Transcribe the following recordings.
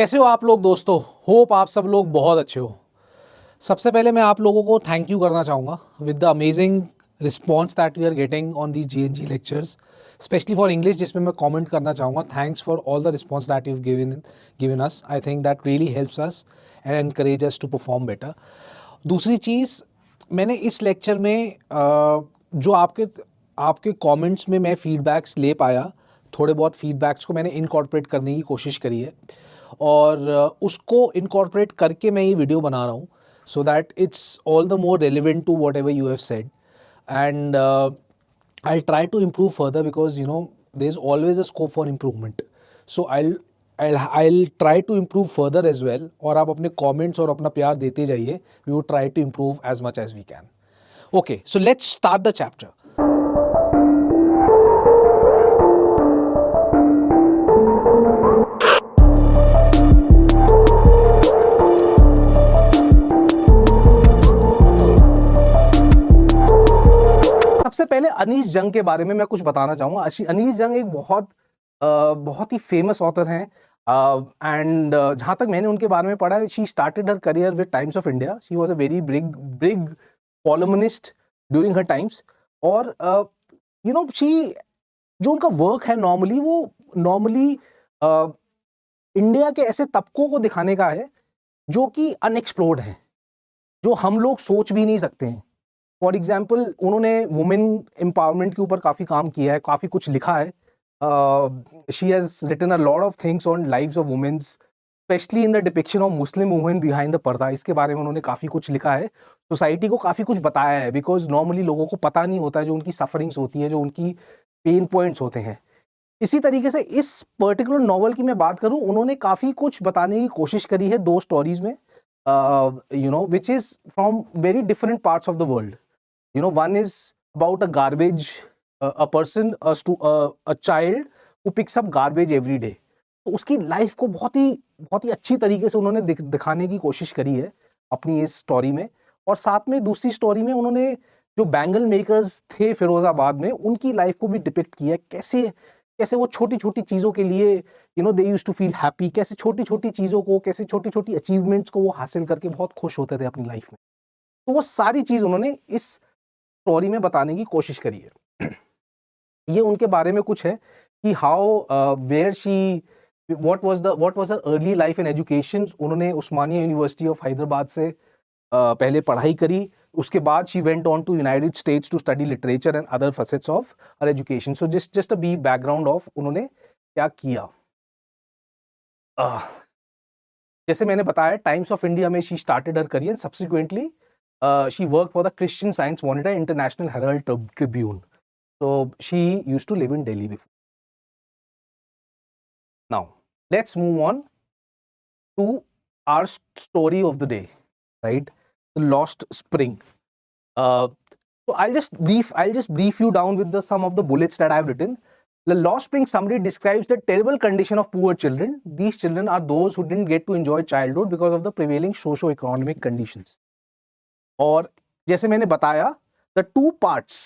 कैसे हो आप लोग दोस्तों। होप आप सब लोग बहुत अच्छे हो। सबसे पहले मैं आप लोगों को थैंक यू करना चाहूँगा with the amazing response that we are getting on the GNG lectures, specially for English, जिसमें मैं कमेंट करना चाहूँगा। Thanks for all the response that you given us. I think that really helps us and encourage us to perform better. दूसरी चीज़, मैंने इस lecture में जो आपके आपके कमेंट्स में मैं फीडबैक्स ले पाया, थोड़े बहुत फीडबैक्स को मैंने इनकॉर्पोरेट करने की कोशिश करी है और उसको इनकॉर्पोरेट करके मैं ये वीडियो बना रहा हूँ, so that it's all the more relevant to whatever you have said and I'll try to improve further because there's always a scope for improvement. So I'll try to improve further as well. और आप अपने comments और अपना प्यार देते जाइए. We will try to improve as much as we can. Okay, so let's start the chapter. सबसे पहले अनीश जंग के बारे में मैं कुछ बताना चाहूँगा। अनीश जंग एक बहुत ही फेमस ऑथर हैं एंड जहाँ तक मैंने उनके बारे में पढ़ा है, she started her career with times of India. She was a very big columnist during her times और शी जो उनका वर्क है नॉर्मली इंडिया के ऐसे तबकों को दिखाने का है जो कि अनएक्सप्लोर्ड है, जो हम लोग सोच भी नहीं सकते हैं। फॉर एग्जाम्पल, उन्होंने वुमेन एम्पावरमेंट के ऊपर काफ़ी काम किया है, काफ़ी कुछ लिखा है। She has written a lot of things on lives of womens, specially in the depiction of Muslim women behind the purdah. इसके बारे में उन्होंने काफ़ी कुछ लिखा है, सोसाइटी को काफ़ी कुछ बताया है, बिकॉज नॉर्मली लोगों को पता नहीं होता है जो उनकी सफरिंग्स होती है, जो उनकी पेन पॉइंट्स होते हैं। इसी तरीके से इस पर्टिकुलर नॉवल की मैं बात करूं, उन्होंने काफ़ी कुछ बताने की कोशिश करी है दो स्टोरीज में, which is from very different parts of the world. One is about a garbage, a person, a child who picks up garbage every day. तो उसकी लाइफ को बहुत ही अच्छी तरीके से उन्होंने दिखाने की कोशिश करी है अपनी इस स्टोरी में। और साथ में दूसरी स्टोरी में उन्होंने जो बैंगल मेकर्स थे फिरोजाबाद में, उनकी लाइफ को भी डिपिक्ट किया है। कैसे कैसे वो छोटी छोटी चीज़ों के लिए they used to feel happy, कैसे छोटी छोटी चीज़ों को, कैसे छोटी छोटी अचीवमेंट्स को वो हासिल करके बहुत खुश होते थे अपनी लाइफ में। तो वो सारी चीज़ उन्होंने इस स्टोरी में बताने की कोशिश करी है। ये उनके बारे में कुछ है कि how where she what was her early life in education. उन्होंने उस्मानिया यूनिवर्सिटी ऑफ हैदराबाद से पहले पढ़ाई करी, उसके बाद she went on to United States to study literature and other facets of her education. So just a B background of उन्होंने क्या किया। जैसे मैंने बताया, टाइम्स ऑफ इंडिया में she started her career, subsequently she worked for the Christian Science Monitor, International Herald Tribune. So she used to live in Delhi before. Now, let's move on to our story of the day, right? The Lost Spring. So I'll just brief you down with some of the bullets that I've written. The Lost Spring summary describes the terrible condition of poor children. These children are those who didn't get to enjoy childhood because of the prevailing socio-economic conditions. और जैसे मैंने बताया, the two parts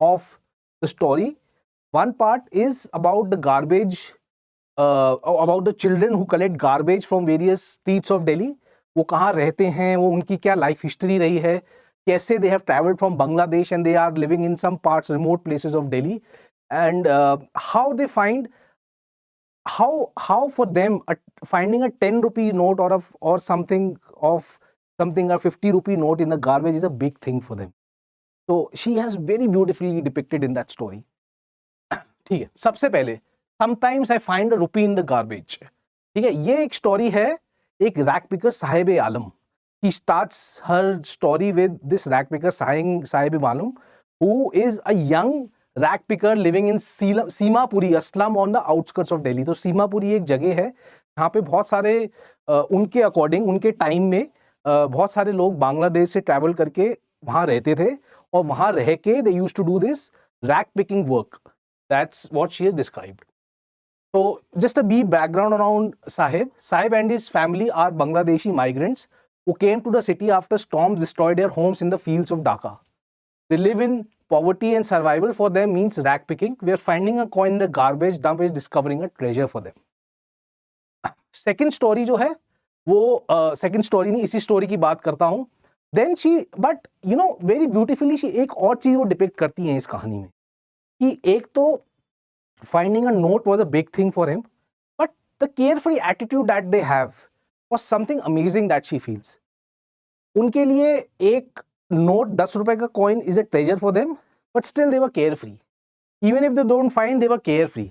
of the story, one part is about the garbage, about the children who collect garbage from various streets of Delhi. वो कहाँ रहते हैं, वो उनकी क्या लाइफ हिस्ट्री रही है, कैसे they have traveled from Bangladesh and they are living in some parts, remote places of Delhi, and how they find how for them finding a 10 rupee note or something a 50 rupee note in the garbage is a big thing for them. So she has very beautifully depicted in that story. ठीक है, सबसे पहले sometimes I find a rupee in the garbage. ठीक है, ये एक story है एक rack picker Sahib Alam. He starts her story with this rack picker Sahib Alam, who is a young rack picker living in Seemapuri, a slum on the outskirts of Delhi. तो सीमापुरी एक जगह है जहाँ पे बहुत सारे उनके अकॉर्डिंग, उनके टाइम में बहुत सारे लोग बांग्लादेश से ट्रैवल करके वहाँ रहते थे और वहाँ रह के they used to do this rag picking work. That's what she has described. So just a brief background around Sahib. Sahib and his family are Bangladeshi migrants who came to the city after storms destroyed their homes in the fields of Dhaka. They live in poverty and survival for them means rack picking, where finding a coin in the garbage dump is discovering a treasure for them. Second story जो है वो second story नहीं, इसी story की बात करता हूँ. Then she, but you know very beautifully she एक और चीज वो डिपिक्ट करती हैं इस कहानी में कि एक तो finding a note was a big thing for him, but the carefree attitude that they have was something amazing that she feels. उनके लिए एक नोट 10 रुपए का coin is a treasure for them, but still they were carefree. Even if they don't find, they were carefree.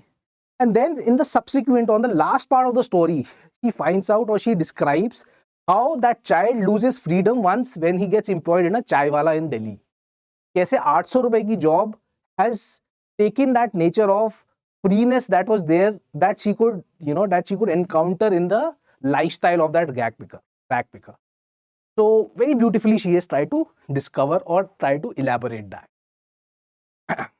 And then in the subsequent, on the last part of the story, he finds out or she describes how that child loses freedom once when he gets employed in a chai wala in Delhi. कैसे 800 रुपए की job has taken that nature of freeness that was there, that she could, that she could encounter in the lifestyle of that rag picker. So very beautifully she has tried to discover or try to elaborate that.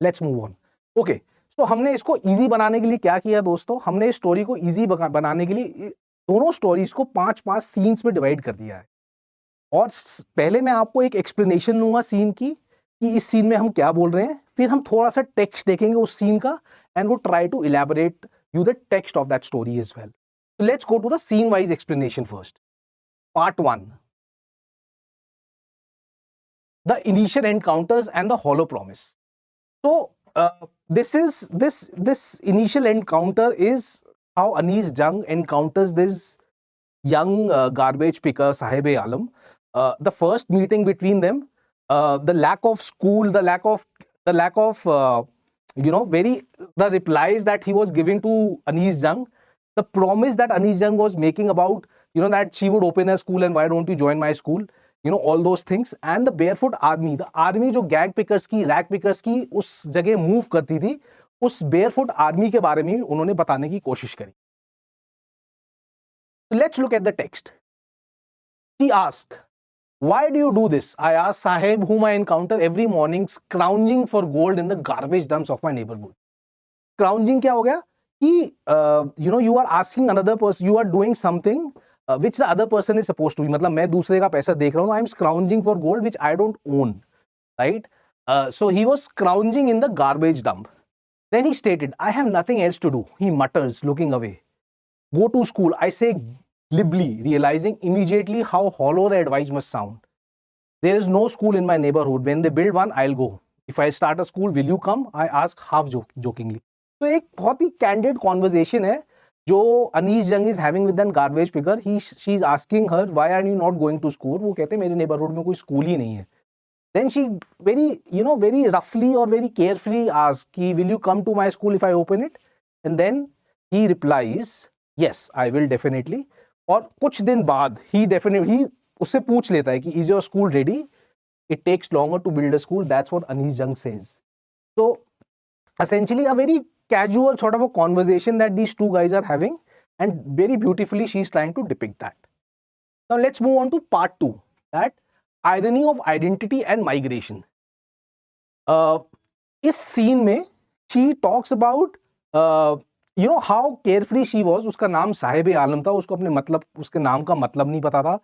Let's move on. Okay, so हमने इसको easy बनाने के लिए क्या किया दोस्तों, हमने इस स्टोरी को easy बनाने के लिए दोनों स्टोरीज को 5-5 सीन्स में डिवाइड कर दिया है. और पहले मैं आपको एक एक्सप्लेनेशन दूंगा सीन की कि इस सीन में हम क्या बोल रहे हैं, फिर हम थोड़ा सा टेक्स्ट देखेंगे उस सीन का एंड वो try to elaborate you the text of that story as well. So let's go to the scene wise explanation first. Part 1. The initial encounters and the hollow promise. So this initial encounter is how Anees Jung encounters this young garbage picker Sahib Alam. The first meeting between them, the lack of school, the lack of the replies that he was giving to Anees Jung, the promise that Anees Jung was making about that she would open a school and why don't you join my school, all those things, and the barefoot army, the army जो gang pickers की, rag pickers की उस जगह move करती थी, उस barefoot army के बारे में उन्होंने बताने की कोशिश करी. So let's look at the text. He asked, "Why do you do this? I asked Sahib, whom I encounter every morning, scrounging for gold in the garbage dumps of my neighborhood." Scrounging क्या हो गया कि you are asking another person, you are doing something which the other person is supposed to be. मतलब मैं दूसरे का पैसा देख रहा हूँ, I am scrounging for gold which I don't own, right? So he was scrounging in the garbage dump. Then he stated, "I have nothing else to do." He mutters, looking away. "Go to school," I say glibly, realizing immediately how hollow the advice must sound. "There is no school in my neighborhood. When they build one, I'll go. If I start a school, will you come?" I ask half jokingly. तो एक बहुत ही candid conversation है जो Anees Jung is having with that garbage picker. She's asking her, "Why are you not going to school?" वो कहते हैं मेरे neighborhood में कोई school ही नहीं है. Then she very roughly or very carefully asks, "Will you come to my school if I open it?" And then he replies, "Yes, I will definitely." और कुछ दिन बाद he उससे पूछ लेता है कि "Is your school ready? It takes longer to build a school." That's what Anees Jung says. So essentially a very casual sort of a conversation that these two guys are having, and very beautifully she's trying to depict that. Now let's move on to part 2, that irony of identity and migration. इस scene में she talks about how carefree she was. उसका नाम साहिब आलम था, उसको अपने मतलब उसके नाम का मतलब नहीं पता था.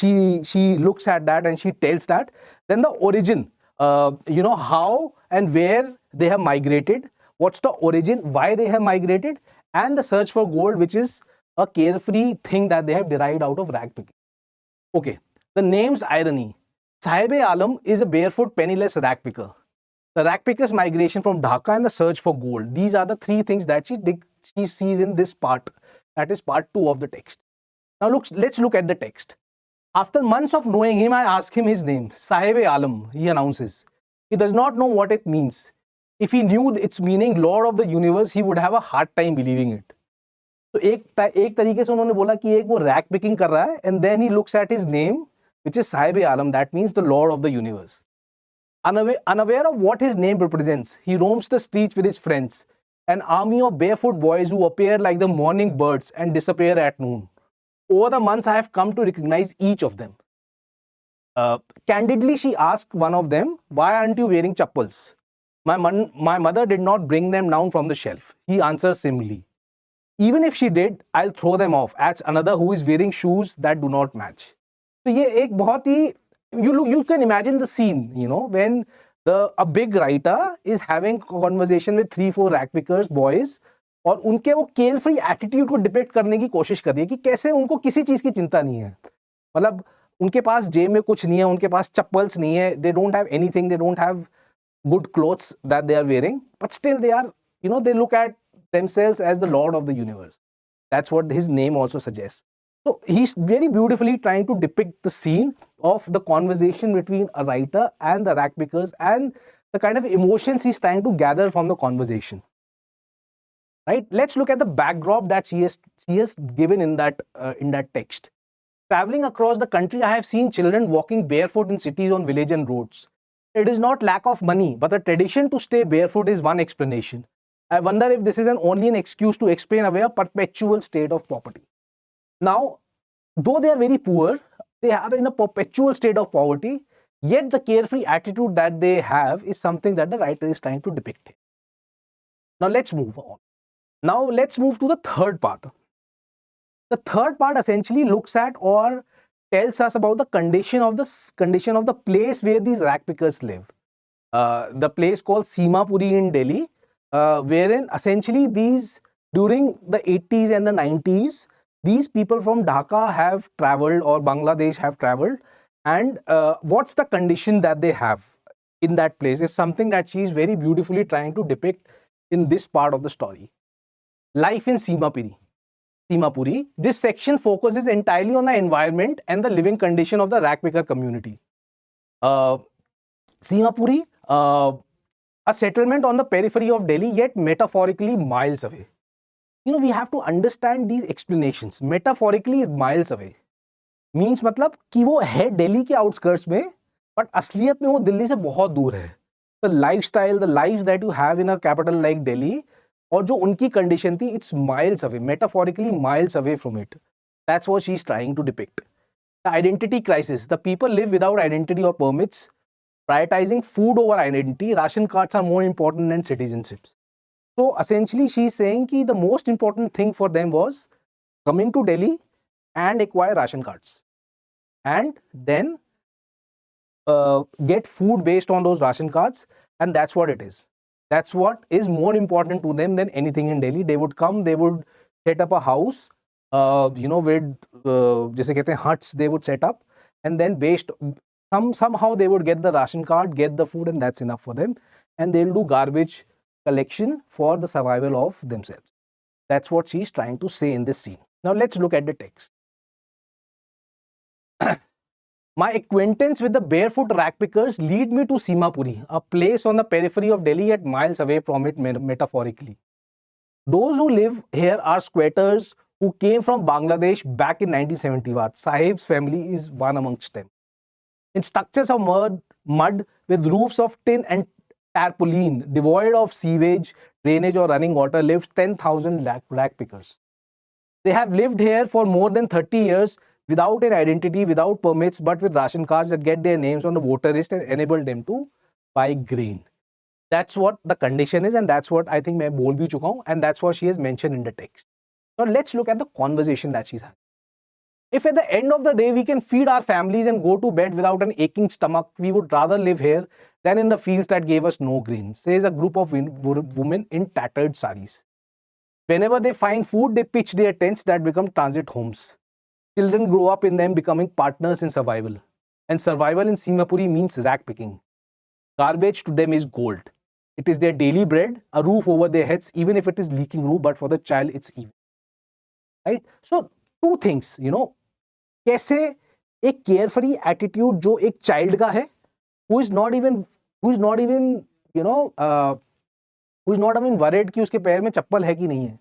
She looks at that and she tells that. Then the origin, how and where they have migrated, what's the origin, why they have migrated, and the search for gold, which is a carefree thing that they have derived out of rag picking. Okay, the name's irony. Sahib Alam is a barefoot, penniless rag picker. The rag picker's migration from Dhaka and the search for gold. These are the three things that she sees in this part. That is part 2 of the text. Now let's look at the text. After months of knowing him, I ask him his name. Sahib Alam, he announces. He does not know what it means. If he knew its meaning, Lord of the Universe, he would have a hard time believing it. तो एक तरीके से उन्होंने बोला कि एक वो rag picking कर रहा है, and then he looks at his name, which is Sahib Alam. That means the Lord of the Universe. Unaware of what his name represents, he roams the streets with his friends, an army of barefoot boys who appear like the morning birds and disappear at noon. Over the months, I have come to recognize each of them. Candidly, she asked one of them, "Why aren't you wearing chappals?" My mother did not bring them down from the shelf. He answers similarly. "Even if she did, I'll throw them off," adds another who is wearing shoes that do not match. So ये एक बहुत ही, you can imagine the scene, when a big writer is having a conversation with 3-4 rag pickers boys और उनके वो care free attitude को depict करने की कोशिश कर रही है कि कैसे उनको किसी चीज की चिंता नहीं है. मतलब उनके पास जेब में कुछ नहीं है, उनके पास चप्पल्स नहीं है, they don't have anything, they don't have good clothes that they are wearing, but still they are, they look at themselves as the lord of the universe. That's what his name also suggests. So he's very beautifully trying to depict the scene of the conversation between a writer and the rag pickers and the kind of emotions he's trying to gather from the conversation. Right? Let's look at the backdrop that she has given in that text. Traveling across the country, I have seen children walking barefoot in cities on village and roads. It is not lack of money, but the tradition to stay barefoot is one explanation. I wonder if this is only an excuse to explain away a perpetual state of poverty. Now, though they are very poor, they are in a perpetual state of poverty, yet the carefree attitude that they have is something that the writer is trying to depict. Now, let's move on. Now, let's move to the third part. The third part essentially looks at or tells us about the condition of the place where these rag pickers live. The place called Simapuri in Delhi, wherein essentially during the 80s and the 90s, these people from Dhaka have traveled or Bangladesh have traveled, and what's the condition that they have in that place is something that she is very beautifully trying to depict in this part of the story. Life in Simapuri. This section focuses entirely on the environment and the living condition of the rag picker community. Simapuri, a settlement on the periphery of Delhi, yet metaphorically miles away. We have to understand these explanations. Metaphorically miles away means मतलब कि वो है दिल्ली के outskirts में, but असलियत में वो दिल्ली से बहुत दूर है. The lifestyle, the lives that you have in a capital like Delhi, और जो उनकी कंडीशन थी, it's miles away, metaphorically miles away from it. That's what she's trying to depict. The identity crisis. The people live without identity or permits, prioritizing food over identity. Ration cards are more important than citizenships. So essentially, she's saying that the most important thing for them was coming to Delhi and acquire ration cards, and then get food based on those ration cards, and that's what it is. That's what is more important to them than anything in Delhi. They would come, they would set up a house, with जैसे कहते हैं huts, they would set up, and then somehow they would get the ration card, get the food, and that's enough for them. And they'll do garbage collection for the survival of themselves. That's what she's trying to say in this scene. Now let's look at the text. My acquaintance with the barefoot rag pickers lead me to Simapuri, a place on the periphery of Delhi yet miles away from it metaphorically. Those who live here are squatters who came from Bangladesh back in 1971. Sahib's family is one amongst them. In structures of mud with roofs of tin and tarpaulin, devoid of sewage, drainage or running water, lives 10,000 rag pickers. They have lived here for more than 30 years without an identity, without permits, but with ration cards that get their names on the voter list and enable them to buy grain. That's what the condition is, and that's what I think मैं बोल भी चुका हूँ, and that's what she has mentioned in the text. Now let's look at the conversation that she's having. If at the end of the day we can feed our families and go to bed without an aching stomach, we would rather live here than in the fields that gave us no grain, says a group of women in tattered saris. Whenever they find food, they pitch their tents that become transit homes. Children grow up in them, becoming partners in survival. And survival in Simapuri means rag picking. Garbage to them is gold. It is their daily bread, a roof over their heads, even if it is leaking roof, but for the child, it's evil. Right? So, two things, कैसे एक carefree attitude जो एक child का है, who is not even worried कि उसके पैर में चप्पल है कि नहीं है,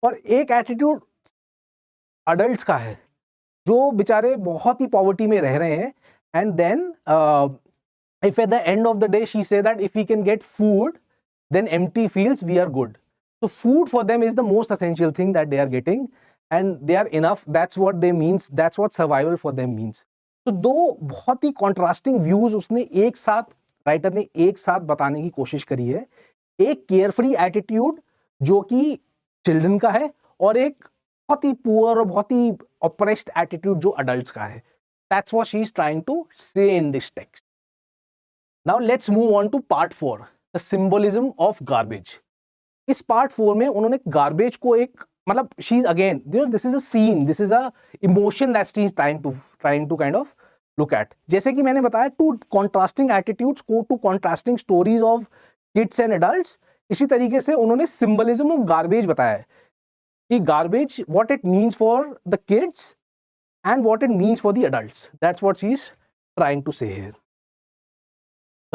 और एक एटीट्यूड अडल्ट्स का है जो बेचारे बहुत ही पॉवर्टी में रह रहे हैं. And then if at the end of the day she say that if we can get food, then empty fields, we are good. So food for them is the most essential thing that they are getting, and they are enough. That's what they means. That's what survival for them means. तो दो बहुत ही contrasting views उसने एक साथ, writer ने एक साथ बताने की कोशिश करी है. एक केयरफ्री एटीट्यूड जो कि चिल्ड्रन का है, और एक बहुत ही पुअर और बहुत ही ऑप्रेस्ड एटीट्यूड जो अडल्ट्स का है. That's what she is trying to say in this text. Now let's move on to part 4, the symbolism of garbage. इस पार्ट 4 में उन्होंने गार्बेज को एक मतलब she is again this is a scene, this is a emotion that she is trying to kind of look at. जैसे कि मैंने बताया, टू कॉन्ट्रास्टिंग एटीट्यूड्स को two contrasting stories of kids and adults. इसी तरीके से उन्होंने सिंबलिज्म ऑफ गार्बेज बताया है कि garbage what it means for the kids and what it means for the adults. That's what she's trying to say here.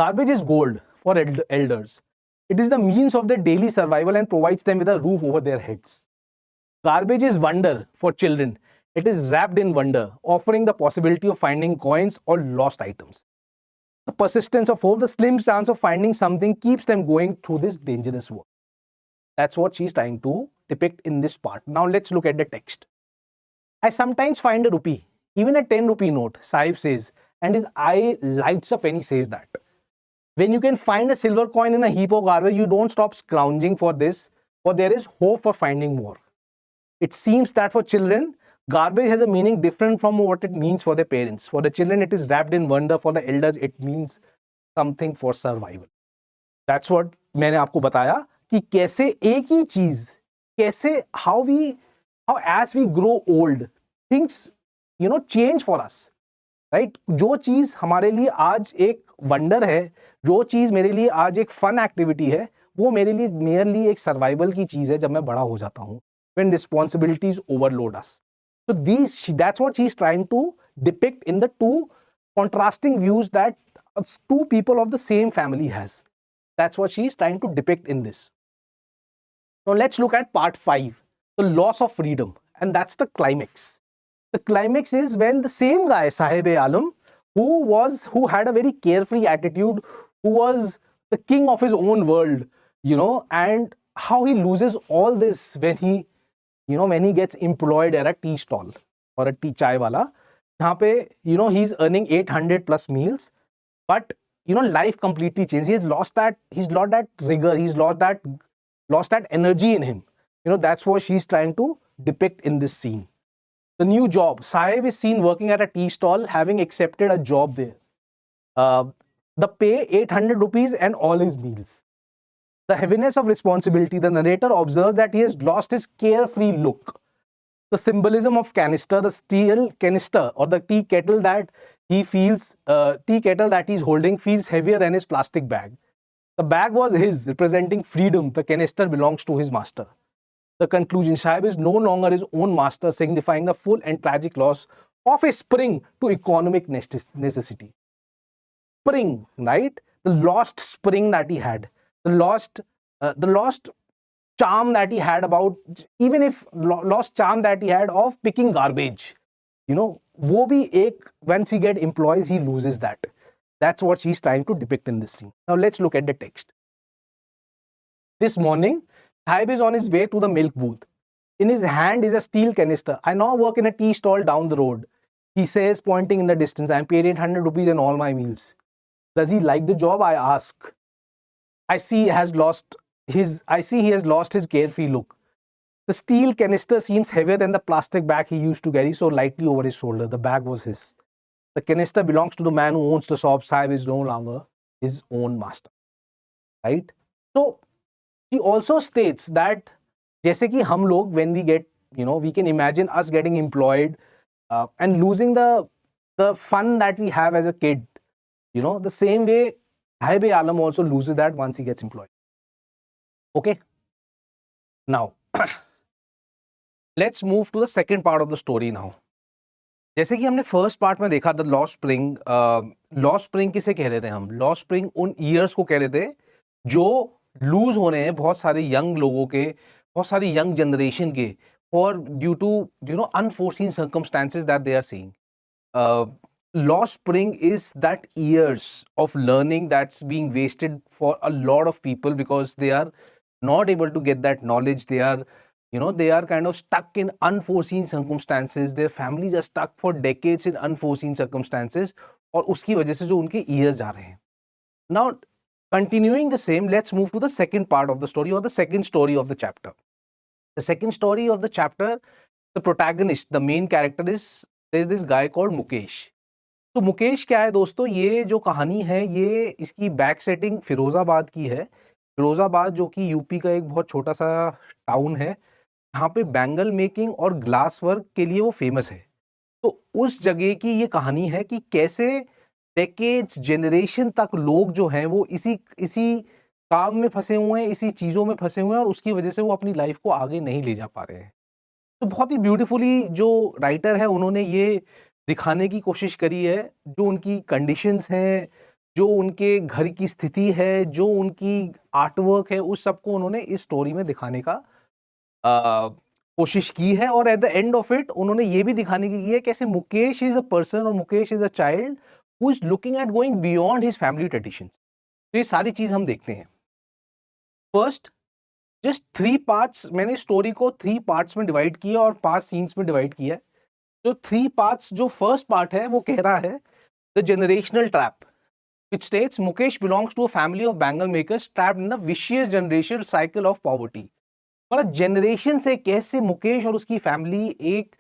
Garbage is gold for elders. It is the means of their daily survival and provides them with a roof over their heads. Garbage is wonder for children. It is wrapped in wonder, offering the possibility of finding coins or lost items. The persistence of hope, the slim chance of finding something keeps them going through this dangerous work. That's what she's trying to depict in this part. Now let's look at the text. I sometimes find a rupee, even a 10 rupee note, Sahib says, and his eye lights up when he says that. When you can find a silver coin in a heap of garbage, you don't stop scrounging for this, for there is hope for finding more. It seems that for children, garbage has a meaning different from what it means for their parents. For the children, it is wrapped in wonder. For the elders, it means something for survival. That's what मैंने आपको बताया कि कैसे एक ही चीज, कैसे how as we grow old, things change for us, right? जो चीज हमारे लिए आज एक वंडर है, जो चीज मेरे लिए आज एक फन एक्टिविटी है, वो मेरे लिए मेयरली एक सर्वाइवल की चीज है जब मैं बड़ा हो जाता हूँ, when responsibilities overload us. So that's what she's trying to depict in the two contrasting views that two people of the same family has. That's what she's trying to depict in this. Now let's look at part 5, the loss of freedom, and that's the climax. The climax is when the same guy, Sahib-e-Alam, who had a very carefree attitude, who was the king of his own world, and how he loses all this when he gets employed at a tea stall or a tea chai wala. Jahan pe, he's earning 800 plus meals, but life completely changed. He's lost that rigor, he's lost that energy in him. That's what she's trying to depict in this scene. The new job. Sahib is seen working at a tea stall, having accepted a job there. The pay 800 rupees and all his meals. The heaviness of responsibility. The narrator observes that he has lost his carefree look. The symbolism of canister, the steel canister or the tea kettle that he's holding feels heavier than his plastic bag. The bag was his, representing freedom. The canister belongs to his master. The conclusion, Sahib is no longer his own master, signifying the full and tragic loss of a spring to economic necessity. Spring, right? The lost spring that he had, the lost charm that he had lost charm that he had of picking garbage. वो भी एक, once he get employees, he loses that. That's what she's trying to depict in this scene. Now let's look at the text. This morning, Sahib is on his way to the milk booth. In his hand is a steel canister. I now work in a tea stall down the road. He says, pointing in the distance, I'm paid 800 rupees and all my meals. Does he like the job? I ask. I see he has lost his carefree look. The steel canister seems heavier than the plastic bag he used to carry so lightly over his shoulder. The bag was his. The canister belongs to the man who owns the shop. Sahib is no longer his own master. Right? So, he also states that जैसे कि हम लोग when we get, we can imagine us getting employed and losing the fun that we have as a kid. The same way Sahib-e-Alam also loses that once he gets employed. Okay? Now, let's move to the second part of the story now. जैसे कि हमने first part में देखा the lost spring किसे कह रहे थे हम? लॉस्ट स्प्रिंग उन ईयर्स को कह रहे थे जो लूज हो रहे हैं बहुत सारे यंग लोगों के, बहुत सारी यंग जनरेशन के, for due to unforeseen circumstances that they are seeing. Lost spring is that years of learning that's being wasted for a lot of people because they are not able to get that knowledge. They are kind of stuck in unforeseen circumstances. Their families are stuck for decades in unforeseen circumstances और उसकी वजह से जो उनके years जा रहे हैं. Now, continuing the same, let's move to the second part of the story or the second story of the chapter. The second story of the chapter, the protagonist, the main character there's this guy called Mukesh. तो मुकेश क्या है दोस्तों, ये जो कहानी है ये इसकी बैक सेटिंग फिरोजाबाद की है. फिरोजाबाद जो कि यूपी का एक बहुत छोटा सा टाउन है, यहाँ पे बैंगल मेकिंग और ग्लास वर्क के लिए वो फेमस है। तो उस जगह की ये कहानी है कि कैसे डेकेड्स जनरेशन तक लोग जो हैं वो इसी इसी काम में फंसे हुए हैं, इसी चीज़ों में फंसे हुए हैं और उसकी वजह से वो अपनी लाइफ को आगे नहीं ले जा पा रहे हैं। तो बहुत ही ब्यूटीफुली जो राइटर है उन्होंने ये दिखाने की कोशिश करी है, जो उनकी कंडीशंस हैं, जो उनके घर की स्थिति है, जो उनकी आर्ट वर्क है, उस सबको उन्होंने इस स्टोरी में दिखाने का अ, कोशिश की है। और at the end of it उन्होंने ये भी दिखाने की है कैसे मुकेश इज अ पर्सन और Mukesh is a child who is looking at going beyond his family traditions. तो ये सारी चीज हम देखते हैं। फर्स्ट, जस्ट 3 पार्ट्स, मैंने स्टोरी को 3 पार्ट्स में डिवाइड किया और 5 सीन्स में डिवाइड किया है। जो 3 पार्ट्स, जो फर्स्ट पार्ट है वो कह रहा है the generational trap, which states Mukesh belongs to a family of bangle makers trapped in a vicious generational cycle of poverty। मतलब जनरेशन से कैसे मुकेश और उसकी फैमिली एक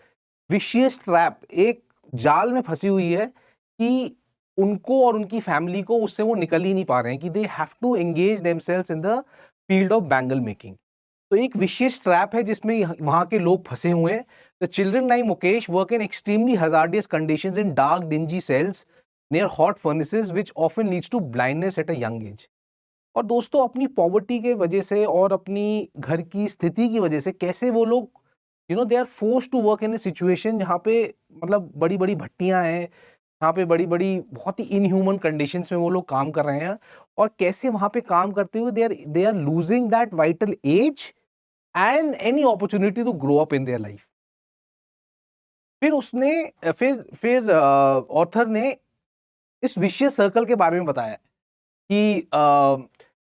विशियस ट्रैप, एक जाल में फंसी हुई है कि उनको और उनकी फैमिली को उससे वो निकल ही नहीं पा रहे हैं कि they have to engage themselves in the field of bangle making. तो एक विशेष ट्रैप है जिसमें वहां के लोग फंसे हुए हैं। The children like Mukesh work in extremely hazardous conditions in dark dingy cells near hot furnaces which often leads to blindness at a young age. और दोस्तों अपनी पॉवर्टी के वजह से और अपनी घर की स्थिति की वजह से कैसे वो लोग they are forced to work in a situation जहाँ पे मतलब बड़ी बड़ी भट्टियां हैं, यहाँ पे बड़ी बड़ी बहुत ही इनह्यूमन कंडीशंस में वो लोग काम कर रहे हैं। और कैसे वहां पे काम करते हुए they are losing that vital age and any opportunity to grow up in their life. फिर उसने फिर ऑथर ने इस विशियस सर्कल के बारे में बताया कि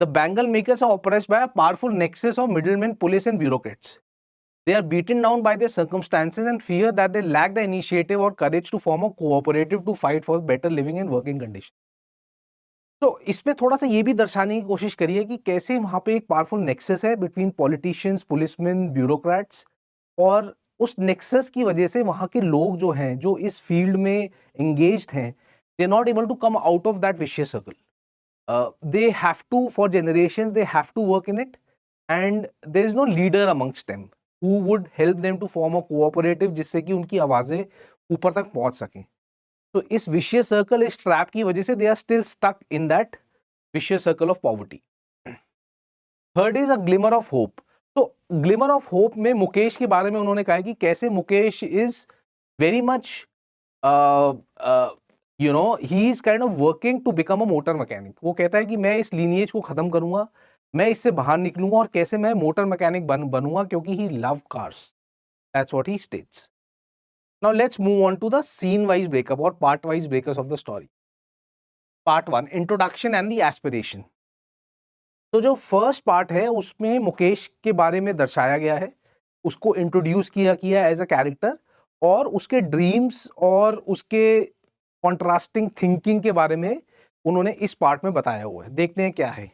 the bangle makers are oppressed by a powerful nexus of middlemen, police and bureaucrats. They are beaten down by their circumstances and fear that they lack the initiative or courage to form a cooperative to fight for better living and working conditions. तो इसमें थोड़ा सा ये भी दर्शाने की कोशिश करी है कि कैसे वहां पे एक पावरफुल नेक्सस है बिटवीन पॉलिटिशियंस, पुलिसमैन, ब्यूरोक्रेट्स। और उस नेक्सस की वजह से वहां के लोग जो हैं, जो इस फील्ड में एंगेज्ड हैं, they are not able to come out of that vicious circle. they have to, for generations they have to work in it, and there is no leader amongst them who would help them to form a cooperative जिससे कि उनकी आवाजें ऊपर तक पहुंच सकें। तो इस vicious circle, इस ट्रैप की वजह से they are still stuck in that vicious circle of poverty। Third is a glimmer of hope. तो ग्लिमर ऑफ होप में मुकेश के बारे में उन्होंने कहा कि कैसे Mukesh is very much he is kind of working to become a motor mechanic. वो कहता है कि मैं इस लीनिएज को खत्म करूंगा, मैं इससे बाहर निकलूंगा और कैसे मैं मोटर मैकेनिक बनूंगा क्योंकि he love cars. That's what he states. Now let's move on to the scene wise breakup और part wise breakup of the story. Part 1, introduction and the aspiration. तो जो फर्स्ट पार्ट है उसमें मुकेश के बारे में दर्शाया गया है, उसको इंट्रोड्यूस किया एज अ कैरेक्टर, और उसके ड्रीम्स और उसके कॉन्ट्रास्टिंग थिंकिंग के बारे में उन्होंने इस पार्ट में बताया हुआ है। देखते हैं क्या है।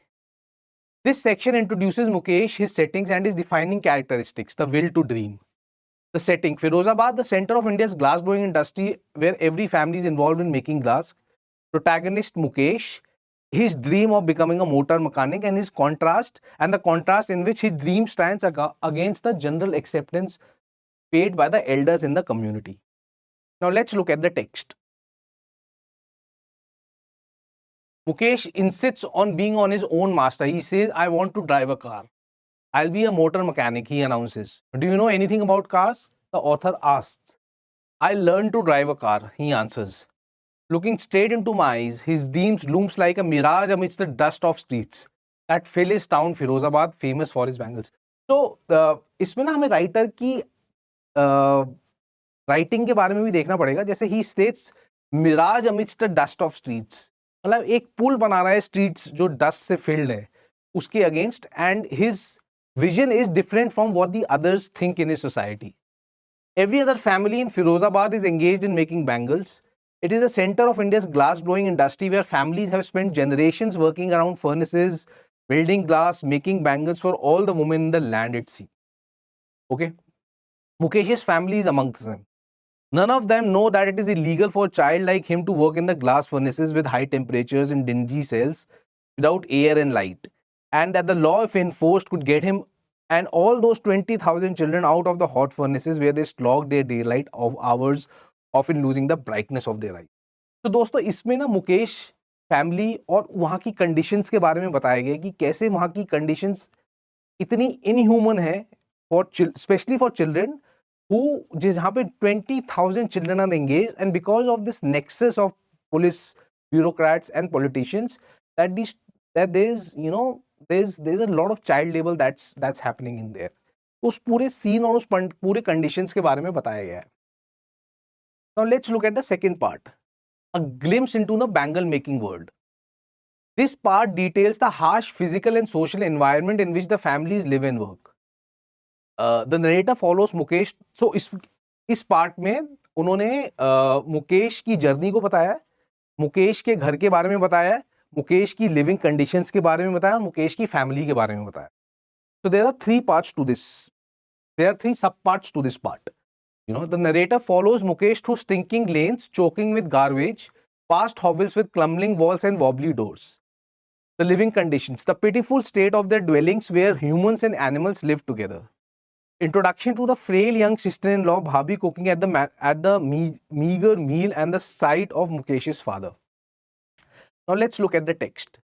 This section introduces Mukesh, his settings and his defining characteristics, the will to dream. The setting, Firozabad, the centre of India's glass blowing industry where every family is involved in making glass. Protagonist Mukesh, his dream of becoming a motor mechanic and the contrast in which his dream stands against the general acceptance paid by the elders in the community. Now let's look at the text. Mukesh insists on being on his own master. He says, I want to drive a car. I'll be a motor mechanic, he announces. Do you know anything about cars? The author asks. I learned to drive a car, he answers. Looking straight into my eyes, his dreams looms like a mirage amidst the dust of streets that fill his town Firozabad, famous for his bangles. तो इसमें ना हमें writer की writing के बारे में भी देखना पड़ेगा। जैसे he states mirage amidst the dust of streets, मतलब एक पुल बना रहा है स्ट्रीट्स जो डस्ट से फिल्ड है उसके against, and his vision is different from what the others think in his society. Every other family in Firozabad is engaged in making bangles. It is a center of India's glass blowing industry where families have spent generations working around furnaces, building glass, making bangles for all the women in the land at sea. Okay? Mukesh's family is amongst them. None of them know that it is illegal for a child like him to work in the glass furnaces with high temperatures in dingy cells without air and light. and that the law, if enforced, could get him and all those 20,000 children out of the hot furnaces where they slog their daylight of hours, often losing the brightness of their eyes. तो दोस्तों इसमें ना Mukesh family और वहाँ की conditions के बारे में बताया गया कि कैसे वहाँ की कंडीशंस इतनी इनह्यूमन है for specially for children who जहाँ पे 20,000 children are engage and because of this nexus of police bureaucrats and politicians that these that there's you know there's a lot of child labor that's happening in there. उस पूरे scene और उस पूरे conditions के बारे में बताया गया है. Now let's look at the second part, a glimpse into the bangle making world. This part details the harsh physical and social environment in which the families live and work. The narrator follows Mukesh. So इस part में उन्होंने मुकेश की journey को बताया, मुकेश के घर के बारे में बताया, मुकेश की लिविंग कंडीशंस के बारे में बताया, मुकेश की फैमिली के बारे में बताया. So there are three parts to this. There are three subparts to this part. You know, the narrator follows Mukesh through stinking lanes, choking with garbage, past hovels with crumbling walls and wobbly doors. The living conditions, the pitiful state of their dwellings where humans and animals live together. Introduction to the frail young sister-in-law Bhabi cooking at the meager meal and the sight of Mukesh's father. Now let's look at the text.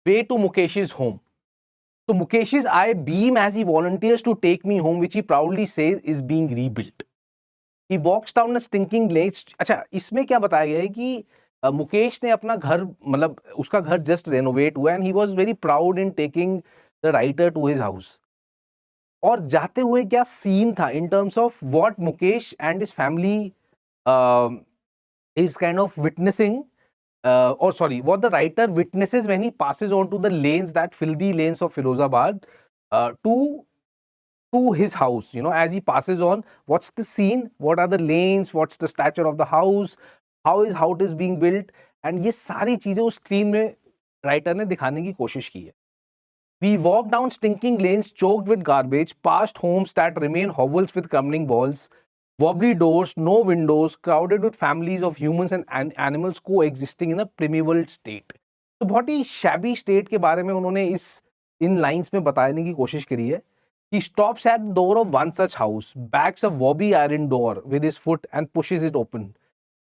Way to Mukesh's home. So Mukesh's eye beam as he volunteers to take me home, which he proudly says is being rebuilt. He walks down a stinking lane. अच्छा, इसमें क्या बताया गया है कि मुकेश ने अपना घर, मतलब उसका घर जस्ट रेनोवेट हुआ and he was very proud in taking the writer to his house. और जाते हुए क्या सीन था in terms of what Mukesh and his family is kind of witnessing or sorry, what the writer witnesses when he passes on to the lanes, that filthy lanes of Firozabad, to his house. You know, as he passes on, what's the scene, what are the lanes, what's the stature of the house, how his house is being built, and ये सारी चीजें उस screen में writer ने दिखाने की कोशिश की है. We walk down stinking lanes choked with garbage, past homes that remain hovels with crumbling walls, wobbly doors, no windows, crowded with families of humans and animals coexisting in a primeval state. तो बहुत ही shabby state के बारे में उन्होंने इन lines में बताने की कोशिश करी है. He stops at the door of one such house, backs a wobbly iron door with his foot and pushes it open.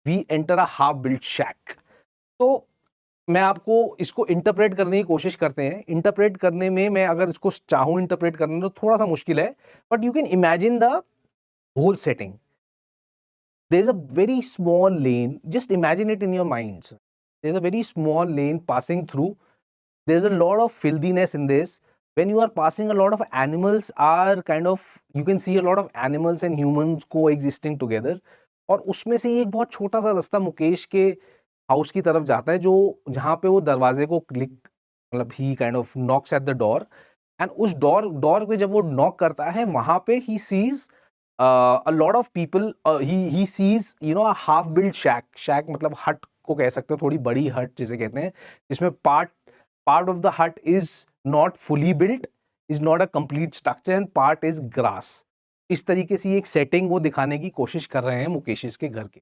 We enter a half-built shack. तो मैं आपको इसको इंटरप्रेट करने की कोशिश करते हैं. इंटरप्रेट करने में मैं अगर इसको चाहूँ इंटरप्रेट करने तो थोड़ा सा मुश्किल है, but you can imagine the whole setting. There's a very small lane. Just imagine it in your minds. There's a very small lane passing through. There's a lot of filthiness in this. When you are passing, a lot of animals are kind of, you can see a lot of animals and humans coexisting together. और उसमें से एक बहुत छोटा सा रास्ता मुकेश के house की तरफ जाता है, जो जहाँ पे वो दरवाजे को क्लिक, मतलब he kind of knocks at the door, and उस डोर पे जब वो नॉक करता है वहां पे he sees a lot of people, he sees, you know, a half built shack मतलब हट को कह सकते हो, थोड़ी बड़ी हट जिसे कहते हैं, जिसमें part of the hut is not fully built, is not a complete structure and part is grass. इस तरीके से एक सेटिंग वो दिखाने की कोशिश कर रहे हैं मुकेश के घर के.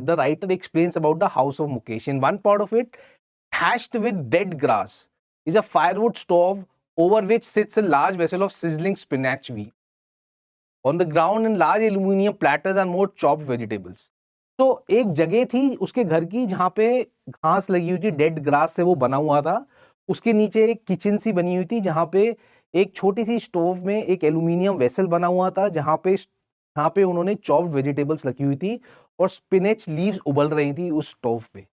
The writer explains about the house of Mukesh. In one part of it, thatched with dead grass, is a firewood stove over which sits a large vessel of sizzling spinach wheat. On the ground in large aluminium platters are more chopped vegetables. तो एक जगह थी उसके घर की जहाँ पे घास लगी हुई थी, डेड ग्रास से वो बना हुआ था. उसके नीचे एक किचन सी बनी हुई थी जहाँ पे एक छोटी सी स्टोव में एक एल्यूमिनियम वेसल बना हुआ था, जहाँ पे उन्होंने चॉप्ड वेजिटेबल्स रखी हुई थी और स्पिनच लीव्स उबल रही थी उस स्टोव पे.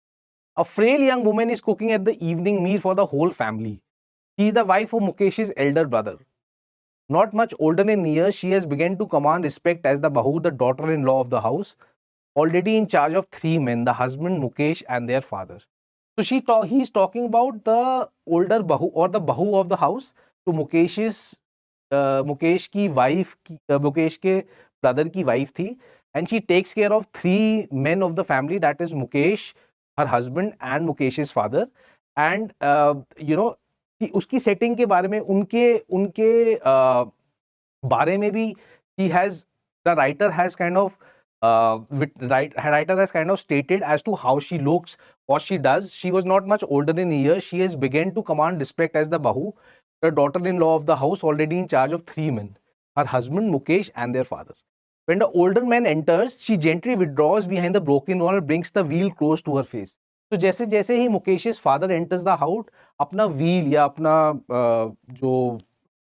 A frail young woman is cooking at the evening meal for the whole family. She is the wife of Mukesh's elder brother. Not much older in years, she has begun to command respect as the Bahu, the daughter-in-law of the house, already in charge of 3 men, the husband, Mukesh, and their father. So he's talking about the older Bahu or the Bahu of the house. So Mukesh की wife, Mukesh के brother की wife थी, and she takes care of 3 men of the family, that is Mukesh, her husband and Mukesh's father. And you know, उसकी setting के बारे में, उनके बारे में भी the writer has kind of Writer has kind of stated as to how she looks, what she does. She was not much older in years. She has begun to command respect as the Bahu, the daughter-in-law of the house, already in charge of 3 men, her husband, Mukesh, and their father. When the older man enters, she gently withdraws behind the broken wall and brings the wheel close to her face. तो जैसे जैसे ही मुकेश's father enters the house, अपना wheel या अपना जो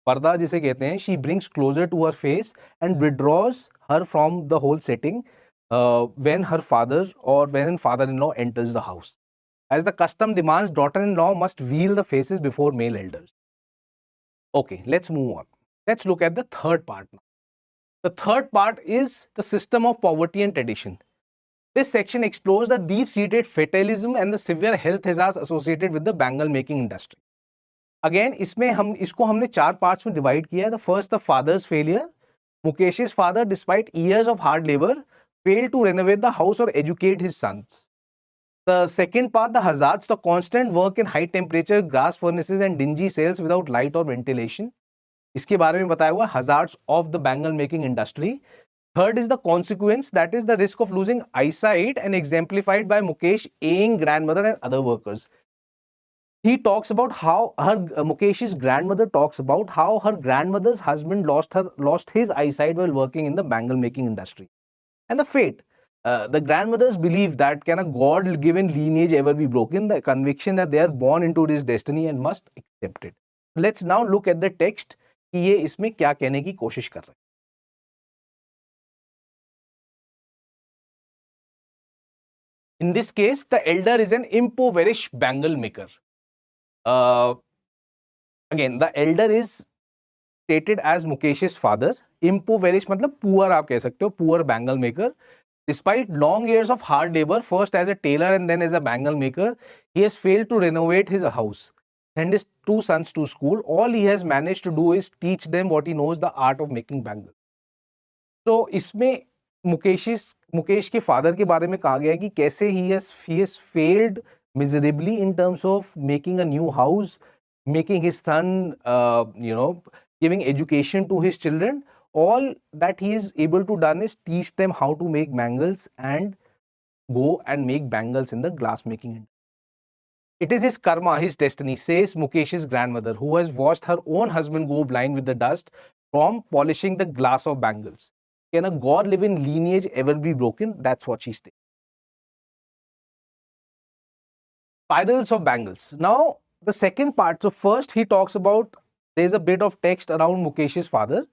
पर्दा जिसे कहते हैं, she brings closer to her face and withdraws her from the whole setting when her father or when father-in-law enters the house. As the custom demands, daughter-in-law must veil the faces before male elders. Okay, let's move on. Let's look at the third part now. The third part is the system of poverty and tradition. This section explores the deep-seated fatalism and the severe health hazards associated with the bangle making industry. Again, इसमें हमने 4 parts में divide किया है. The first, the father's failure. Mukesh's father, despite years of hard labor, failed to renovate the house or educate his sons. The second part, the hazards, the constant work in high temperature gas furnaces and dingy cells without light or ventilation. इसके बारे में बताया हुआ hazards of the bangle making industry. Third is the consequence, that is the risk of losing eyesight, and exemplified by Mukesh Aing grandmother and other workers. He talks about how Mukesh's grandmother talks about how her grandmother's husband lost his eyesight while working in the bangle making industry. And the fate. The grandmothers believe that can a God-given lineage ever be broken? The conviction that they are born into this destiny and must accept it. Let's now look at the text कि ये इसमें क्या कहने की कोशिश कर रहे हैं. In this case, the elder is an impoverish bangle maker. Again, the elder is stated as Mukesh's father. Impoverish मतलब poor आप कह सकते हो, poor bangle maker. Despite long years of hard labor, first as a tailor and then as a bangle maker, he has failed to renovate his house. Send his 2 sons to school. All he has managed to do is teach them what he knows, the art of making bangles. So इसमें मुकेश के father के बारे में कहा गया है कि कैसे he has failed miserably in terms of making a new house, making his son, giving education to his children. All that he is able to done is teach them how to make bangles and go and make bangles in the glass making industry. It is his karma, his destiny, says Mukesh's grandmother, who has watched her own husband go blind with the dust from polishing the glass of bangles. Can a God-given lineage ever be broken? That's what she states. Spirals of bangles. Now, the second part. So first he talks about, there's a bit of text around Mukesh's father.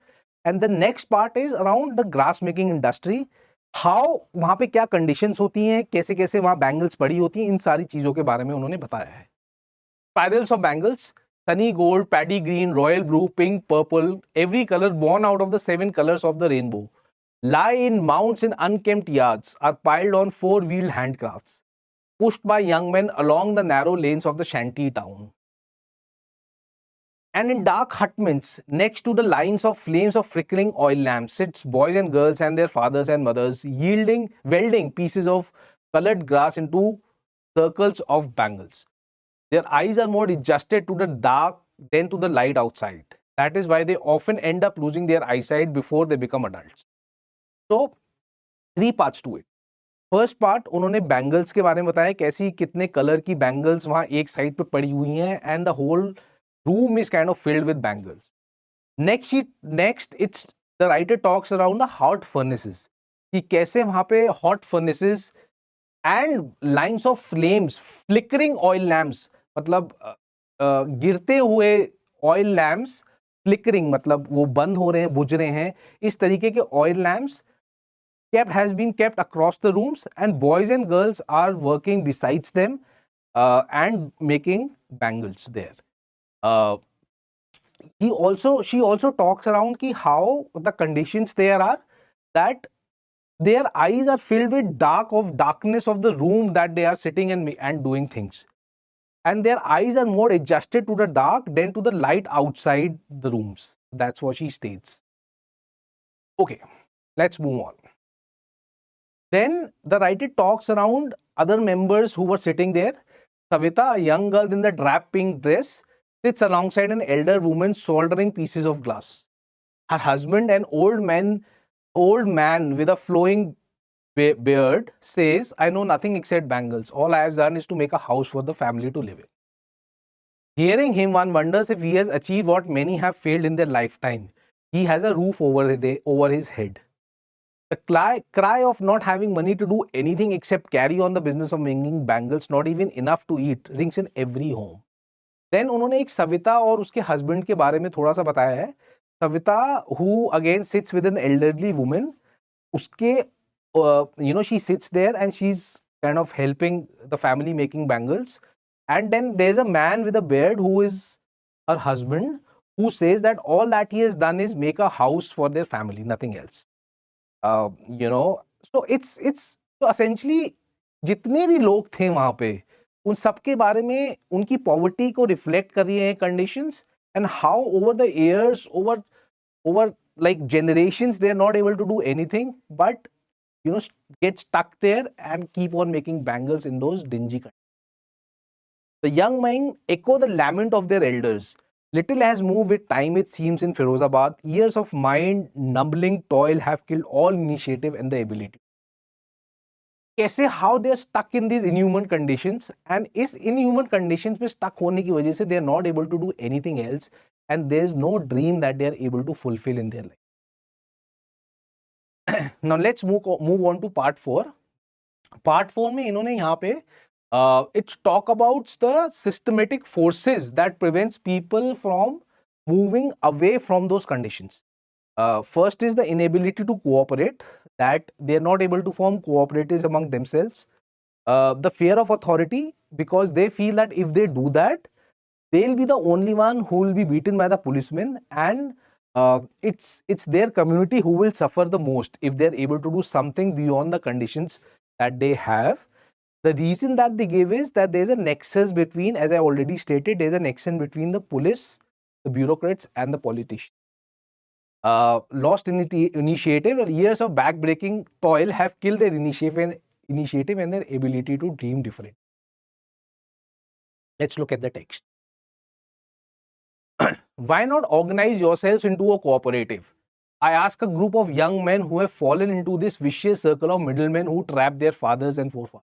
And the next part is around the glass making industry. How वहाँ पे क्या conditions होती हैं, कैसे कैसे वहाँ bangles पड़ी होती हैं, इन सारी चीज़ों के बारे में उन्होंने बताया है. Spirals of bangles, sunny gold, paddy green, royal blue, pink, purple, every color born out of the 7 colors of the rainbow, lie in mounds in unkempt yards, are piled on 4-wheeled handcrafts, pushed by young men along the narrow lanes of the shanty town. And in dark hutments, next to the lines of flames of flickering oil lamps, sits boys and girls and their fathers and mothers, welding pieces of colored glass into circles of bangles. Their eyes are more adjusted to the dark than to the light outside. That is why they often end up losing their eyesight before they become adults. So, 3 parts to it. First part उन्होंने bangles के बारे में बताया, कैसी कितने colour की bangles वहाँ एक साइड पे पड़ी हुई हैं, and the whole room is kind of filled with bangles. Next, it's the writer talks around the hot furnaces. कि कैसे वहाँ पे hot furnaces and lines of flames, flickering oil lamps, मतलब गिरते हुए oil lamps, flickering मतलब वो बंद हो रहे हैं, बुझ रहे हैं, इस तरीके के oil lamps has been kept across the rooms, and boys and girls are working besides them and making bangles there. She also talks around how the conditions there are, that their eyes are filled with darkness of the room that they are sitting and doing things, and their eyes are more adjusted to the dark than to the light outside the rooms. That's what she states. Okay, let's move on. Then the writer talks around other members who were sitting there. Savita, a young girl in the drab pink dress, sits alongside an elder woman soldering pieces of glass. Her husband, an old man with a flowing Beard says, I know nothing except bangles. All I have done is to make a house for the family to live in. Hearing him, one wonders if he has achieved what many have failed in their lifetime. He has a roof over his head. The cry of not having money to do anything except carry on the business of making bangles, not even enough to eat, rings in every home. Then उन्होंने एक सविता और उसके husband के बारे में थोड़ा सा बताया है. Savita, who again sits with an elderly woman, उसके she sits there and she's kind of helping the family making bangles. And then there's a man with a beard who is her husband, who says that all that he has done is make a house for their family, nothing else. So it's so essentially जितने भी लोग थे वहां पे, उन सबके बारे में उनकी पॉवर्टी को रिफ्लेक्ट कर रही है conditions, and how over the years, over like generations, they are not able to do anything but get stuck there and keep on making bangles in those dingy conditions. The young men echo the lament of their elders. Little has moved with time, it seems, in Firozabad. Years of mind-numbing toil have killed all initiative and the ability. कैसे how they are stuck in these inhuman conditions, and इस inhuman conditions में stuck होने की वजह से they are not able to do anything else, and there is no dream that they are able to fulfill in their life. Now let's move on to part 4. Part 4 में इन्होंने यहाँ पे it's talk about the systematic forces that prevents people from moving away from those conditions. First is the inability to cooperate, that they are not able to form cooperatives among themselves. The fear of authority, because they feel that if they do that, they'll be the only one who will be beaten by the policemen, and it's their community who will suffer the most if they're able to do something beyond the conditions that they have. The reason that they give is that there's a nexus between, as I already stated, there's a nexus between the police, the bureaucrats, and the politicians. Lost initiative or years of backbreaking toil have killed their initiative and their ability to dream different. Let's look at the text. Why not organize yourselves into a cooperative? I ask a group of young men who have fallen into this vicious circle of middlemen who trap their fathers and forefathers.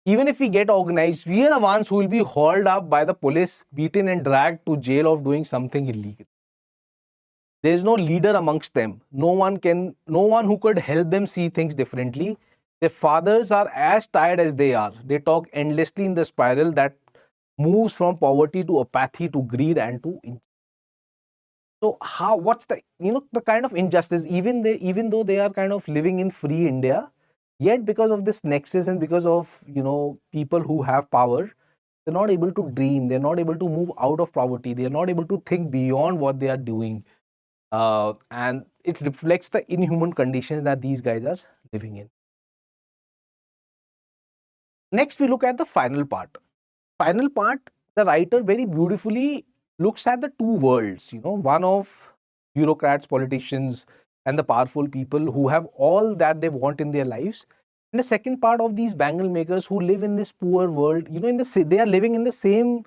Even if we get organized, we are the ones who will be hauled up by the police, beaten and dragged to jail of doing something illegal. There is no leader amongst them. No one who could help them see things differently. Their fathers are as tired as they are. They talk endlessly in the spiral that moves from poverty to apathy to greed and to injustice. So what's the the kind of injustice, even though they are kind of living in free India, yet because of this nexus and because of people who have power, they're not able to dream, they're not able to move out of poverty, they're not able to think beyond what they are doing. And it reflects the inhuman conditions that these guys are living in. Next, we look at the final part. Final part, the writer very beautifully looks at the two worlds, one of bureaucrats, politicians, and the powerful people who have all that they want in their lives. And the second part of these bangle makers who live in this poor world, they are living in the same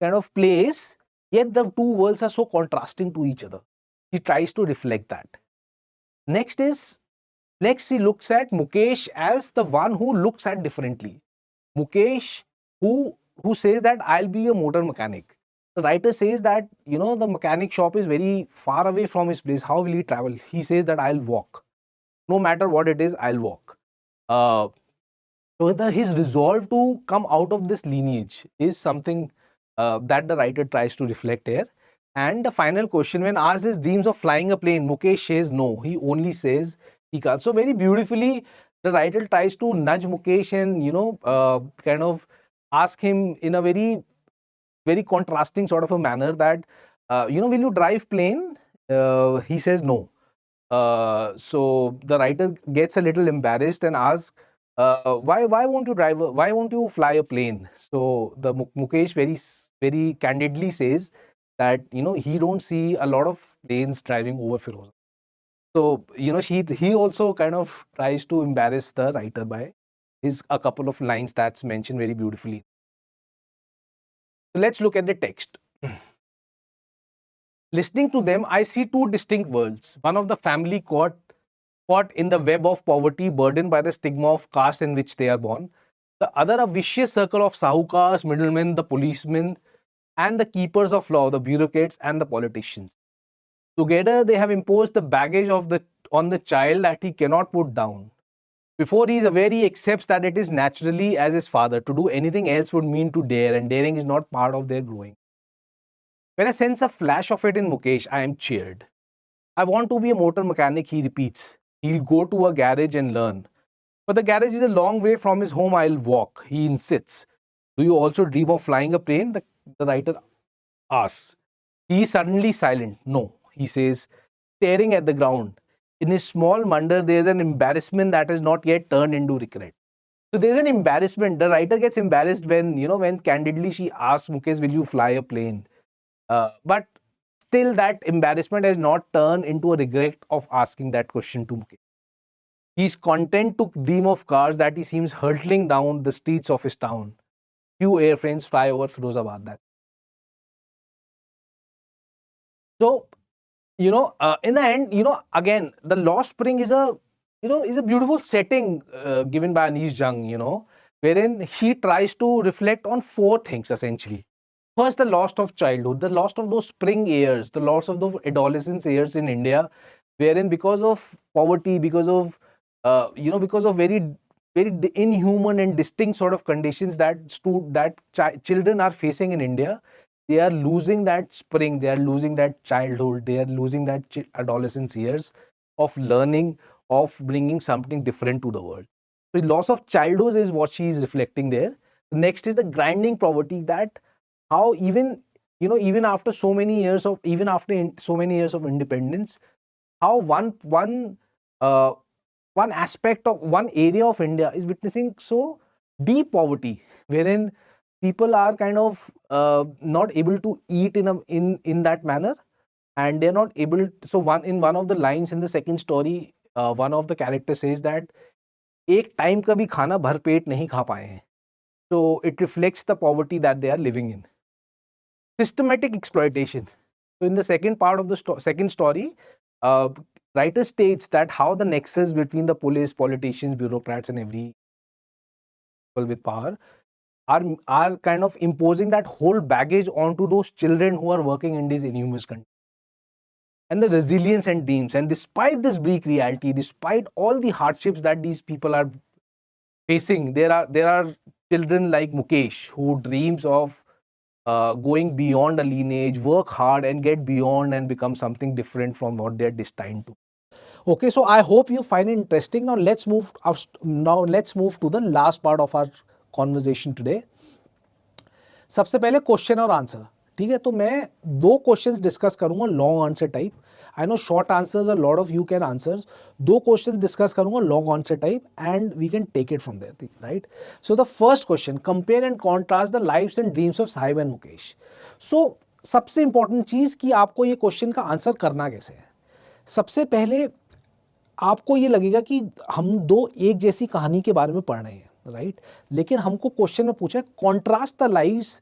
kind of place, yet the two worlds are so contrasting to each other. He tries to reflect that. Next, he looks at Mukesh as the one who looks at differently. Mukesh, who says that I'll be a motor mechanic. The writer says that, the mechanic shop is very far away from his place. How will he travel? He says that I'll walk. No matter what it is, I'll walk. So his resolve to come out of this lineage is something that the writer tries to reflect here. And the final question, when asked his dreams of flying a plane, Mukesh says no. He only says he can't. So very beautifully, the writer tries to nudge Mukesh and, kind of ask him in a very, very contrasting sort of a manner that, will you drive plane? He says no. So the writer gets a little embarrassed and asks, why won't you drive? Why won't you fly a plane? So the Mukesh very, very candidly says that he don't see a lot of planes driving over Firozabad. So he also kind of tries to embarrass the writer by a couple of lines that's mentioned very beautifully. So let's look at the text. Listening to them, I see two distinct worlds. One of the family caught caught in the web of poverty, burdened by the stigma of caste in which they are born. The other, a vicious circle of sahukars, middlemen, the policemen, and the keepers of law, the bureaucrats and the politicians. Together, they have imposed the baggage of the on the child that he cannot put down. Before he is aware, he accepts that it is naturally as his father. To do anything else would mean to dare, and daring is not part of their growing. When I sense a flash of it in Mukesh, I am cheered. I want to be a motor mechanic, he repeats. He'll go to a garage and learn. But the garage is a long way from his home. I'll walk, he insists. Do you also dream of flying a plane? The writer asks. He is suddenly silent. No, he says, staring at the ground. In his small wonder, there's an embarrassment that has not yet turned into regret. So there's an embarrassment. The writer gets embarrassed when candidly she asks Mukesh, will you fly a plane? But still, that embarrassment has not turned into a regret of asking that question to Mukesh. He's content to dream of cars that he seems hurtling down the streets of his town. Few airplanes fly over Firozabad. That. So, in the end, again, the Lost Spring is a beautiful setting given by Anish Jung, wherein he tries to reflect on four things essentially. First, the loss of childhood, the loss of those spring years, the loss of those adolescence years in India, wherein because of poverty, because of because of very inhuman and distinct sort of conditions that children are facing in India, they are losing that spring, they are losing that childhood, they are losing that adolescence years of learning, of bringing something different to the world. So the loss of childhood is what she is reflecting there. Next is the grinding poverty, that how even after so many years of independence, how one aspect of one area of India is witnessing so deep poverty, wherein people are kind of not able to eat in that manner, and they're not able to, so one of the lines in the second story, one of the characters says that एक time का भी खाना भर पेट नहीं खा पाए हैं. So it reflects the poverty that they are living in. Systematic exploitation. So in the second part of the second story, writer states that how the nexus between the police, politicians, bureaucrats, and every people with power are kind of imposing that whole baggage onto those children who are working in these inhumane countries. And the resilience and dreams. And despite this bleak reality, despite all the hardships that these people are facing, there are children like Mukesh who dreams of going beyond a lineage, work hard and get beyond and become something different from what they're destined to. Okay, so I hope you find it interesting. Now let's move to the last part of our conversation today. सबसे पहले question और answer. ठीक है, तो मैं दो questions discuss करूंगा long answer type. I know short answers a lot of you can answers. दो क्वेश्चन डिस्कस करूंगा long answer type and we can take it from there, right. So the first question, compare and contrast the lives and dreams of Sahib and Mukesh. So सबसे important चीज कि आपको ये question का answer करना कैसे है. सबसे पहले आपको ये लगेगा कि हम दो एक जैसी कहानी के बारे में पढ़ रहे हैं, राइट. लेकिन हमको क्वेश्चन में पूछा है कॉन्ट्रास्ट द लाइव्स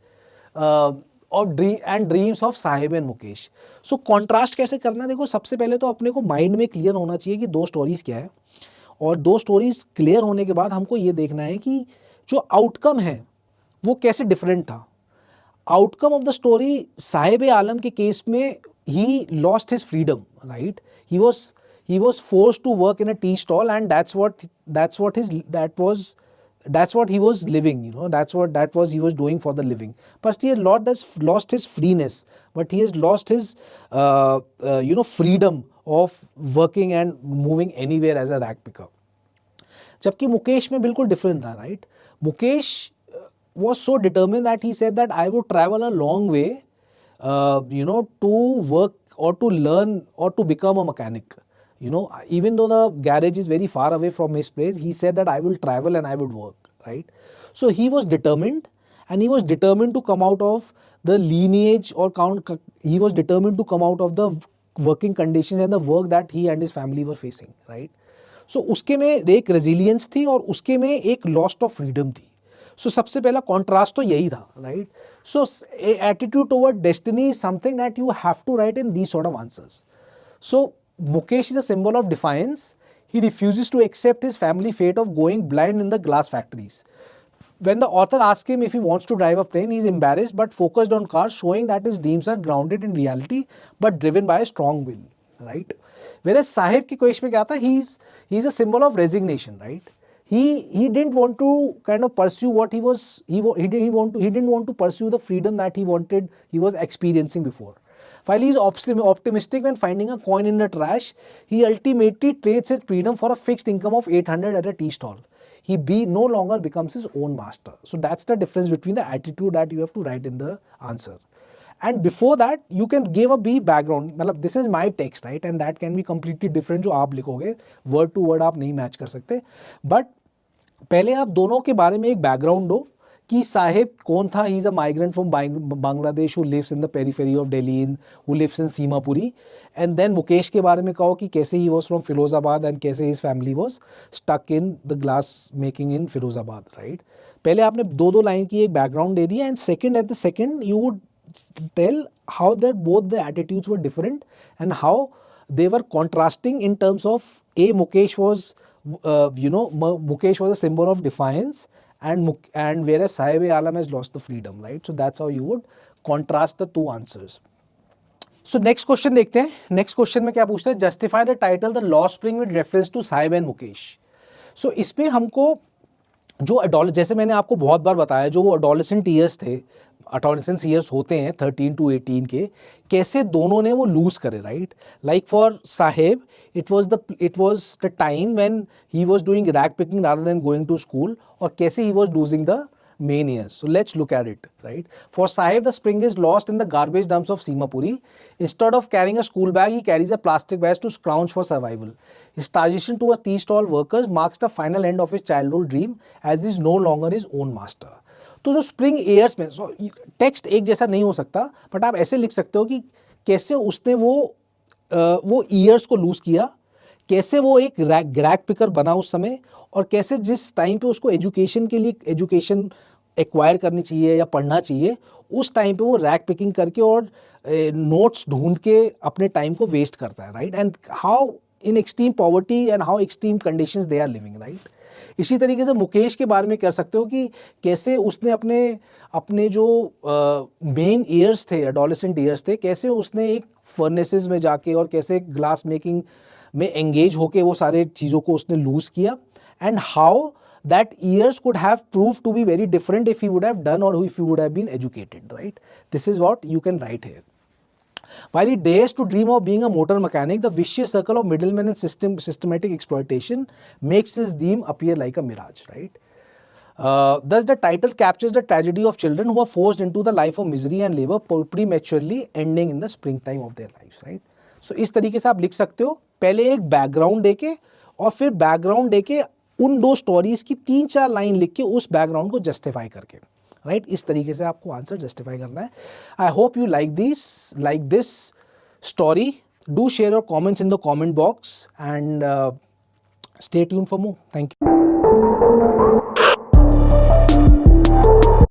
और dreams of Sahib and Mukesh. So contrast कैसे करना है. देखो, सबसे पहले तो अपने को माइंड में क्लियर होना चाहिए कि दो स्टोरीज क्या है, और दो स्टोरीज क्लियर होने के बाद हमको ये देखना है कि जो आउटकम है वो कैसे डिफरेंट था. Outcome of the story, Sahib Alam के केस में he lost his freedom, right. he was forced to work in a tea stall, and that's what he was living, he was doing for the living. But he has lost his freeness, but he has lost his freedom of working and moving anywhere as a rag picker. जबकि मुकेश में बिल्कुल different था, right. Mukesh was so determined that he said that I would travel a long way to work or to learn or to become a mechanic. Even though the garage is very far away from his place, he said that I will travel and I would work, right. So he was determined, and he was determined to come out of the lineage he was determined to come out of the working conditions and the work that he and his family were facing, right. So उसके में एक resilience थी और उसके में एक loss of freedom थी. So सबसे पहला contrast तो यही था, right. So attitude toward destiny is something that you have to write in these sort of answers. So Mukesh is a symbol of defiance. he refuses to accept his family fate of going blind in the glass factories. When the author asks him if he wants to drive a plane, he is embarrassed but focused on cars, showing that his dreams are grounded in reality but driven by a strong will, right? Whereas Sahib की question में क्या था, he's a symbol of resignation, right? He didn't want to kind of pursue what he didn't want to pursue the freedom that he was experiencing before. While he is optimistic when finding a coin in the trash, he ultimately trades his freedom for a fixed income of 800 at a tea stall. He no longer becomes his own master. So that's the difference between the attitude that you have to write in the answer. And before that, you can give a brief background. मतलब this is my text, right? And that can be completely different जो आप लिखोगे. Word to word आप नहीं match कर सकते. But पहले आप दोनों के बारे में एक बैकग्राउंड दो कि साहिब कौन था. He is a migrant from Bangladesh who lives in the periphery of Delhi, who lives in Seemapuri. And then Mukesh के बारे में कहो कि कैसे he was from Firozabad and कैसे his family was stuck in the glass making in Firozabad, right. पहले आपने दो लाइन की एक बैकग्राउंड दे दिया, and second at the second you would tell how that both the attitudes were different and how they were contrasting in terms of Mukesh was Mukesh was a symbol of defiance, and whereas Sahib-e-Alam has lost the freedom, right? So that's how you would contrast the two answers. So next question देखते हैं. Next question में क्या पूछता है? Justify the title The Lost Spring with reference to Sahib and Mukesh. So इस पे हमको जो जैसे मैंने आपको बहुत बार बताया, जो वो adolescent years थे, adolescent years होते हैं 13 to 18 के, कैसे दोनों ने वो lose करे, right? Like for Sahib, it was the time when he was doing rag picking rather than going to school, और कैसे he was losing the main years. So let's look at it, right? For Sahib, the spring is lost in the garbage dumps of Simapuri. Instead of carrying a school bag, he carries a plastic bag to scrounge for survival. His transition to a tea stall worker marks the final end of his childhood dream, as he is no longer his own master. तो जो spring years में, text एक जैसा नहीं हो सकता, but आप ऐसे लिख सकते हो कि कैसे उसने वो ईयर्स को लूज किया, कैसे वो एक रैग पिकर बना उस समय, और कैसे जिस टाइम पे उसको एजुकेशन के लिए एजुकेशन एक्वायर करनी चाहिए या पढ़ना चाहिए, उस टाइम पे वो रैग पिकिंग करके और नोट्स ढूंढ के अपने टाइम को वेस्ट करता है, right. And how in extreme poverty and how extreme conditions they are living, right. इसी तरीके से मुकेश के बारे में कह सकते हो कि कैसे उसने अपने जो मेन ईयर्स थे, एडोलेसेंट ईयर्स थे, कैसे उसने एक फर्नेसेस में जाके और कैसे ग्लास मेकिंग में एंगेज होके वो सारे चीज़ों को उसने लूज किया, and how that years could have proved to be very different if he would have done or if he would have been educated, right? This is what you can write here. While he dares to dream of being a motor mechanic, the vicious circle of middlemen and systematic exploitation makes his dream appear like a mirage, right? Thus, the title captures the tragedy of children who are forced into the life of misery and labor, prematurely ending in the springtime of their lives, right? So, इस तरीके से आप लिख सकते हो, पहले एक background देके और फिर बैकग्राउंड देके उन दो स्टोरीज की 3-4 लाइन लिख के उस बैकग्राउंड को जस्टिफाई करके, राइट. इस तरीके से आपको आंसर जस्टिफाई करना है. I hope you like this story. Do share your comments in the comment box and stay tuned for more. Thank you.